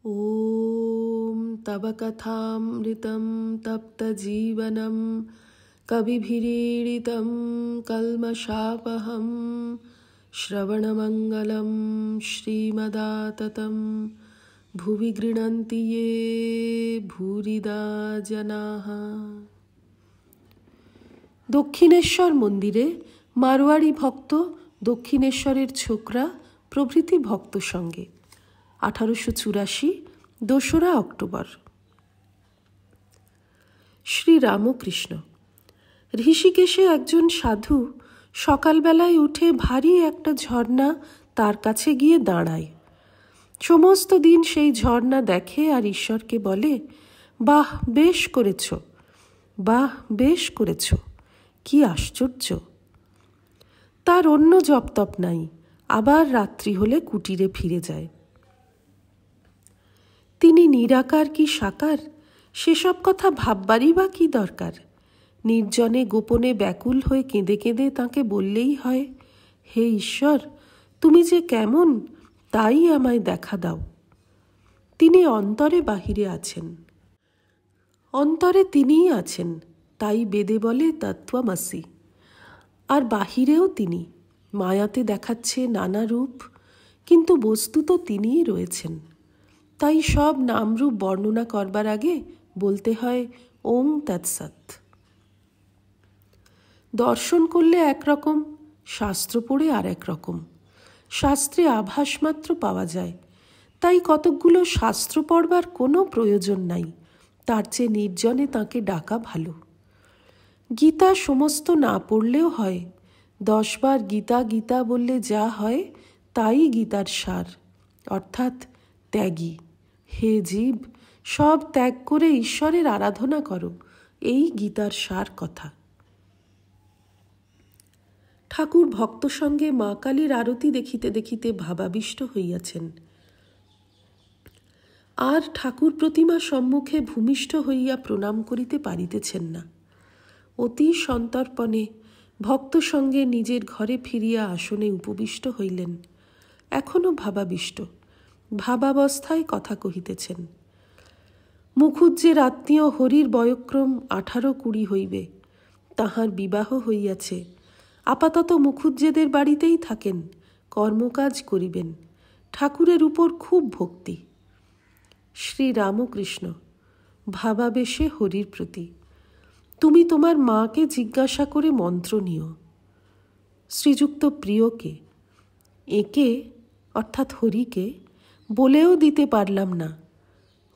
ॐ तव कथामृतं तप्तजीवनं कविभिरीडितं कल्मषापहं श्रवणमङ्गलं श्रीमदाततं भुवि गृह्णन्ति ये भूरिदा जनाः। দক্ষিণেশ্বর মন্দিরে মারোয়াড়ি ভক্ত, দক্ষিণেশ্বরের ছোকরা প্রভৃতি ভক্ত সঙ্গে 1884 2রা অক্টোবর। শ্রী রামকৃষ্ণ। ঋষিকেশে একজন সাধু সকালবেলায় উঠে ভারী একটা ঝর্ণা তার কাছে গিয়ে দাঁড়ায়। সমস্ত দিন সেই ঝর্ণা দেখে আর ঈশ্বরকে বলে, বাহ বেশ করেছ, বাহ বেশ করেছ, কি আশ্চর্য। তার অন্য জপতপ নাই, আবার রাত্রি হলে কুটিরে ফিরে যায়। তিনি নিরাকার কি সাকার সেসব কথা ভাববারই বা কি দরকার। নির্জনে গোপনে ব্যাকুল হয়ে কেঁদে কেঁদে তাঁকে বললেই হয়, হে ঈশ্বর, তুমি যে কেমন তাই আমায় দেখা দাও। তিনি অন্তরে বাহিরে আছেন, অন্তরে তিনিই আছেন, তাই বেদে বলে তত্ত্বমসি। আর বাহিরেও তিনি, মায়াতে দেখাচ্ছে নানা রূপ, কিন্তু বস্তুত তিনিই রয়েছেন। তাই সব নামরূপ বর্ণনা করবার আগে বলতে হয় ওং তৎসৎ। দর্শন করলে একরকম, শাস্ত্র পড়ে আর এক রকম। শাস্ত্রে আভাস মাত্র পাওয়া যায়, তাই কতকগুলো শাস্ত্র পড়বার কোনো প্রয়োজন নাই, তার চেয়ে নির্জনে তাঁকে ডাকা ভালো। গীতা সমস্ত না পড়লেও হয়, 10 বার গীতা গীতা বললে যা হয় তাই গীতার সার, অর্থাৎ ত্যাগী। হে জীব, সব ত্যাগ করে ঈশ্বরের আরাধনা করো, এই গীতার সার কথা। ঠাকুর ভক্ত সঙ্গে মা কালীর আরতি দেখিতে দেখিতে ভাবাবিষ্ট হইয়াছেন, আর ঠাকুর প্রতিমা সম্মুখে ভূমিষ্ঠ হইয়া প্রণাম করিতে পারিতেছেন না। অতি সন্তর্পণে ভক্ত সঙ্গে নিজের ঘরে ফিরিয়া আসনে উপবিষ্ট হইলেন। এখনও ভাবাবিষ্ট, ভাবাবস্থায় কথা কহিতেছেন। মুখুজ্জের আত্মীয় হরির বয়ক্রম 18-20 হইবে, তাহার বিবাহ হইয়াছে। আপাতত মুখুজ্জেদের বাড়িতেই থাকেন, কর্মকাজ করিবেন। ঠাকুরের উপর খুব ভক্তি। শ্রী রামকৃষ্ণ। ভাবাবেশে হরির প্রতি, তুমি তোমার মাকে জিজ্ঞাসা করে মন্ত্র নিও। শ্রীযুক্ত প্রিয়কে, একে অর্থাৎ হরিকে বলেও দিতে পারলাম না,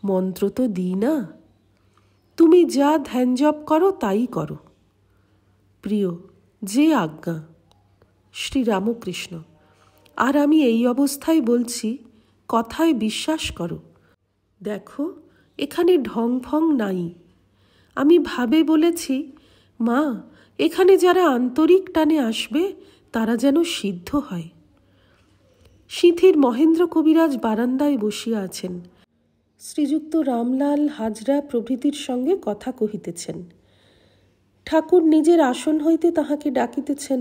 মন্ত্র তো দিই না, তুমি যা ধ্যান জপ করো তাই করো। প্রিয়, যে আজ্ঞা। শ্রী রামকৃষ্ণ। আর আমি এই অবস্থায় বলছি, কথায় বিশ্বাস করো। দেখো, এখানে ঢং ফং নাই। আমি ভাবে বলেছি, মা, এখানে যারা আন্তরিক টানে আসবে তারা যেন সিদ্ধ হয়। সিঁথির মহেন্দ্র কবিরাজ বারান্দায় বসিয়া আছেন, শ্রীযুক্ত রামলাল হাজরা প্রভৃতির সঙ্গে কথা কহিতেছেন। ঠাকুর নিজের আসন হইতে তাহাকে ডাকিতেছেন,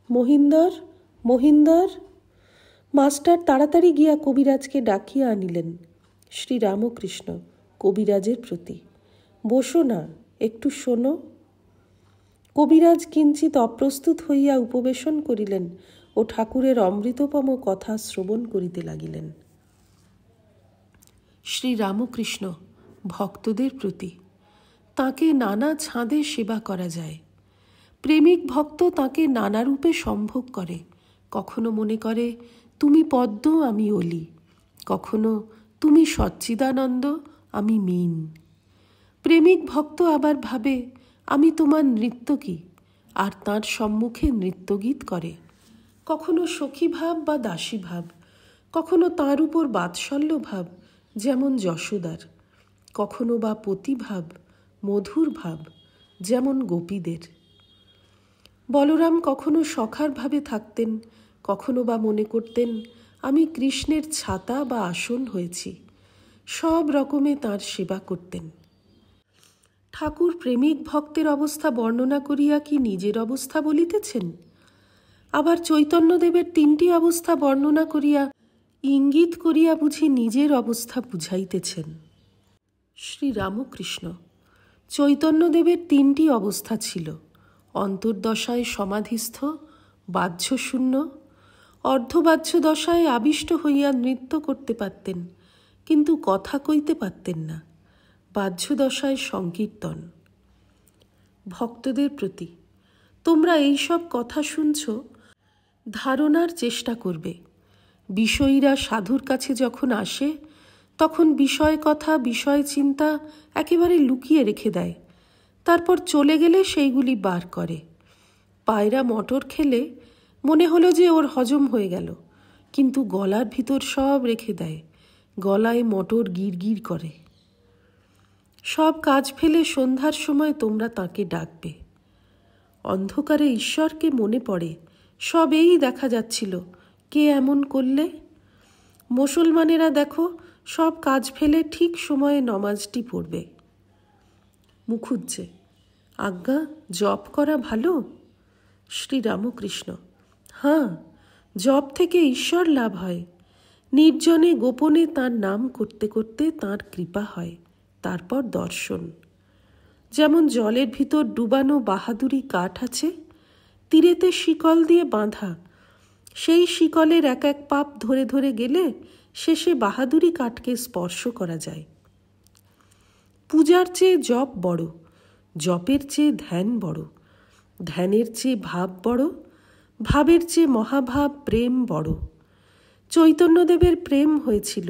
মহিন্দর, মহিন্দর। মাস্টার তাড়াতাড়ি গিয়া কবিরাজকে ডাকিয়া আনিলেন। শ্রী রামকৃষ্ণ কবিরাজের প্রতি, বসো না, একটু শোনো। কবিরাজ কিঞ্চিত অপ্রস্তুত হইয়া উপবেশন করিলেন ও ঠাকুরের অমৃতপম কথা শ্রবণ করিতে লাগিলেন। শ্রী রামকৃষ্ণ ভক্তদের প্রতি, তাঁকে নানা ছাঁদে সেবা করা যায়। প্রেমিক ভক্ত তাঁকে নানা রূপে সম্ভোগ করে। কখনো মনে করে তুমি পদ্ম, আমি অলি। কখনো তুমি সচ্চিদানন্দ, আমি মিন। প্রেমিক ভক্ত আবার ভাবে আমি তোমার নৃত্যকী, আর তাঁর সম্মুখে নৃত্যগীত করে। কখনো সখী ভাব বা দাসী ভাব, কখনো তাঁর উপর বাৎসল্য ভাব যেমন যশোদার, কখনো বা পতিভাব, মধুর ভাব যেমন গোপীদের। বলরাম কখনো সখার ভাবে থাকতেন, কখনো বা মনে করতেন আমি কৃষ্ণের ছাতা বা আসন হয়েছি। সব রকমে তাঁর সেবা করতেন। ঠাকুর প্রেমিক ভক্তের অবস্থা বর্ণনা করিয়া কি নিজের অবস্থা বলিতেছেন? আবার চৈতন্যদেবের 3টি অবস্থা বর্ণনা করিয়া ইঙ্গিত করিয়া বুঝি নিজের অবস্থা বুঝাইতেছেন। শ্রীরামকৃষ্ণ, চৈতন্যদেবের 3টি অবস্থা ছিল। অন্তর্দশায় সমাধিস্থ, বাহ্যশূন্য, অর্ধবাহ্য দশায় আবিষ্ট হইয়া নৃত্য করতে পারতেন, কিন্তু কথা কইতে পারতেন না। বাহ্য দশায় সংকীর্তন। ভক্তদের প্রতি, তোমরা এইসব কথা শুনছ, ধারণার চেষ্টা করবে। বিষয়ীরা সাধুর কাছে যখন আসে তখন বিষয় কথা, বিষয় চিন্তা একেবারে লুকিয়ে রেখে দেয়, তারপর চলে গেলে সেইগুলি বার করে। পায়রা মটর খেলে মনে হলো যে ওর হজম হয়ে গেল, কিন্তু গলার ভিতর সব রেখে দেয়, গলায় মটর গিরগির করে। সব কাজ ফেলে সন্ধ্যার সময় তোমরা তাকে ডাকবে। অন্ধকারে ঈশ্বরকে মনে পড়ে, সব এই দেখা যাচ্ছিল, কে এমন করলে? মুসলমানেরা দেখো সব কাজ ফেলে ঠিক সময়ে নমাজটি পড়বে। মুখুজ্জে, আজ্ঞা, জপ করা ভালো? শ্রীরামকৃষ্ণ, হ্যাঁ, জপ থেকে ঈশ্বর লাভ হয়। নির্জনে গোপনে তাঁর নাম করতে করতে তাঁর কৃপা হয়, তারপর দর্শন। যেমন জলের ভিতর ডুবানো বাহাদুরি কাঠ আছে, তীরেতে শিকল দিয়ে বাঁধা, সেই শিকলের এক এক পাপ ধরে ধরে গেলে শেষে বাহাদুরি কাঠকে স্পর্শ করা যায়। পূজার চেয়ে জপ বড়, জপের চেয়ে ধ্যান বড়, ধ্যানের চেয়ে ভাব বড়, ভাবের চেয়ে মহাভাব প্রেম বড়। চৈতন্যদেবের প্রেম হয়েছিল,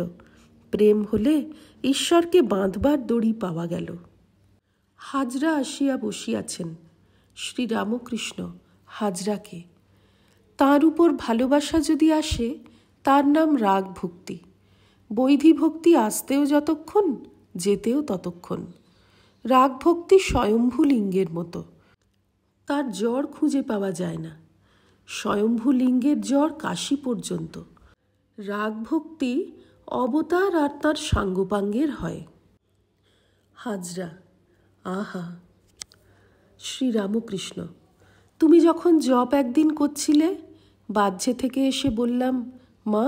প্রেম হলে ঈশ্বরকে বাঁধবার দড়ি পাওয়া গেল। হাজরা আসিয়া বসিয়াছেন। শ্রীরামকৃষ্ণ হাজরাকে, তাঁর উপর ভালোবাসা যদি আসে তার নাম রাগ ভক্তি। বৈধী ভক্তি আসতেও যতক্ষণ, যেতেও ততক্ষণ। রাগ ভক্তি স্বয়ম্ভু লিঙ্গের মতো, তার জ্বর খুঁজে পাওয়া যায় না। স্বয়ম্ভু লিঙ্গের জ্বর কাশী পর্যন্ত। রাগ ভক্তি অবতার আর তার সাঙ্গপাঙ্গের হয়। হাজরা, আহা! শ্রীরামকৃষ্ণ, তুমি যখন জপ একদিন করছিলে, বাহ্যে থেকে এসে বললাম, মা,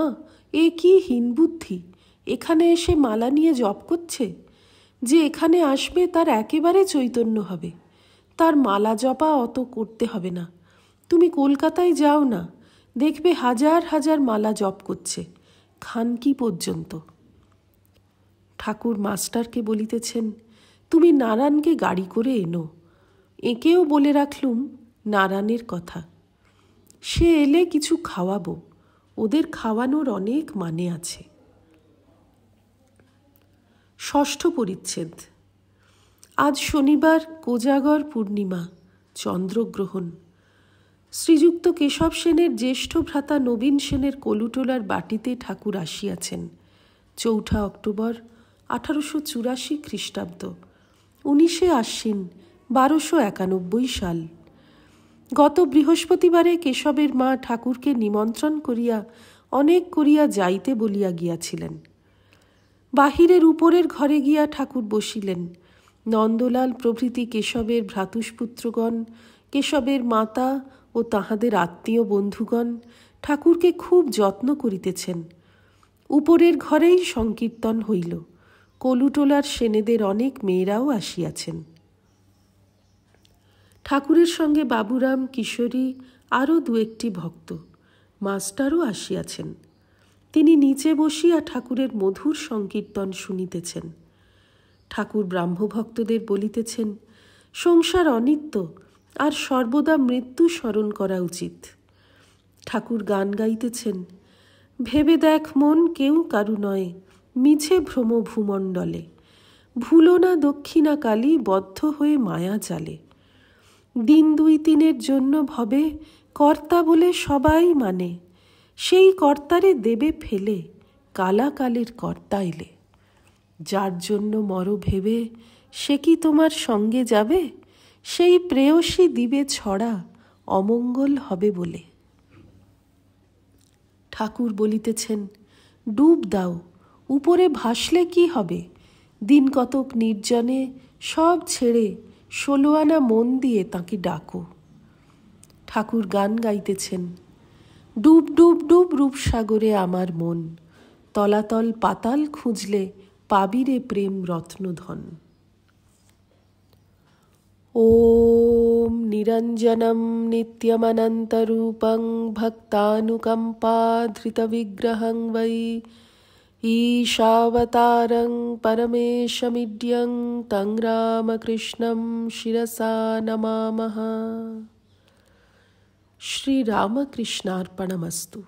এ কি হীনবুদ্ধি, এখানে এসে মালা নিয়ে জপ করছে। যে এখানে আসবে তার একেবারে চৈতন্য হবে, তার মালা জপা অত করতে হবে না। তুমি কলকাতায় যাও না, দেখবে হাজার হাজার মালা জপ করছে, খানকি পর্যন্ত। ঠাকুর মাস্টারকে বলিতেছেন, তুমি নারায়ণকে গাড়ি করে এনো। একেও বলে রাখলুম নারায়ণের কথা, সে এলে কিছু খাওয়াবো, ওদের খাওয়ানোর অনেক মানে আছে। ষষ্ঠ পরিচ্ছেদ। আজ শনিবার, কোজাগর পূর্ণিমা, চন্দ্রগ্রহণ। শ্রীযুক্ত কেশব সেনের জ্যেষ্ঠ ভ্রাতা নবীন সেনের কলুটোলার বাটিতে ঠাকুর আসিয়াছেন। 4 অক্টোবর 1884 খ্রিস্টাব্দ, 19 আশ্বিন 1291 সাল। গত বৃহস্পতিবারে কেশবের মা ঠাকুরকে নিমন্ত্রণ করিয়া অনেক করিয়া যাইতে বলিয়া গিয়াছিলেন। বাহিরের উপরের ঘরে গিয়া ঠাকুর বসিলেন। নন্দলাল প্রভৃতি কেশবের ভ্রাতুষ্পুত্রগণ, কেশবের মাতা ও তাহাদের আত্মীয় বন্ধুগণ ঠাকুরকে খুব যত্ন করিতেছেন। উপরের ঘরেই সংকীর্তন হইল। কলুটোলার সেনেদের অনেক মেয়েরাও আসিয়াছেন। ঠাকুরের সঙ্গে বাবুরাম, কিশোরী, আরও 2-1টি ভক্ত, মাস্টারও আসিয়াছেন। তিনি নিচে বসিয়া ঠাকুরের মধুর সংকীর্তন শুনিতেছেন। ঠাকুর ব্রাহ্মভক্তদের বলিতেছেন, সংসার অনিত্য, আর সর্বদা মৃত্যু স্মরণ করা উচিত। ঠাকুর গান গাইতেছেন, ভেবে দেখ মন, কেউ কারু নয়, মিছে ভ্রম ভূমণ্ডলে, ভুলো না দক্ষিণা কালী, বদ্ধ হয়ে মায়া জালে। দিন 2-3 জন্য ভবে, কর্তা বলে সবাই মানে, সেই কর্তারে দেবে ফেলে, কালাকালের কর্তা এলে। যার জন্য মর ভেবে, সে কি তোমার সঙ্গে যাবে, সেই প্রেয়সী দিবে ছড়া, অমঙ্গল হবে বলে। ঠাকুর বলিতেছেন, ডুব দাও, উপরে ভাসলে কি হবে, দিন কতক নির্জনে সব ছেড়ে 16 আনা মন দিয়ে তাকে ডাকো। ঠাকুর গান গাইতেছেন, ডুব ডুব ডুব রূপসাগরে আমার মন, তলাতল পাতাল খুঁজলে পাবিরে প্রেম রত্নধন। ওম নিরঞ্জনম নিত্যমনন্তরূপং ভক্তানুকম্পাধৃতবিগ্রহং বৈ ঈশাবতারং পরমেশমিড্যং তং রামকৃষ্ণং শিরসা নমামঃ। শ্রীরামকৃষ্ণার্পণমস্তু।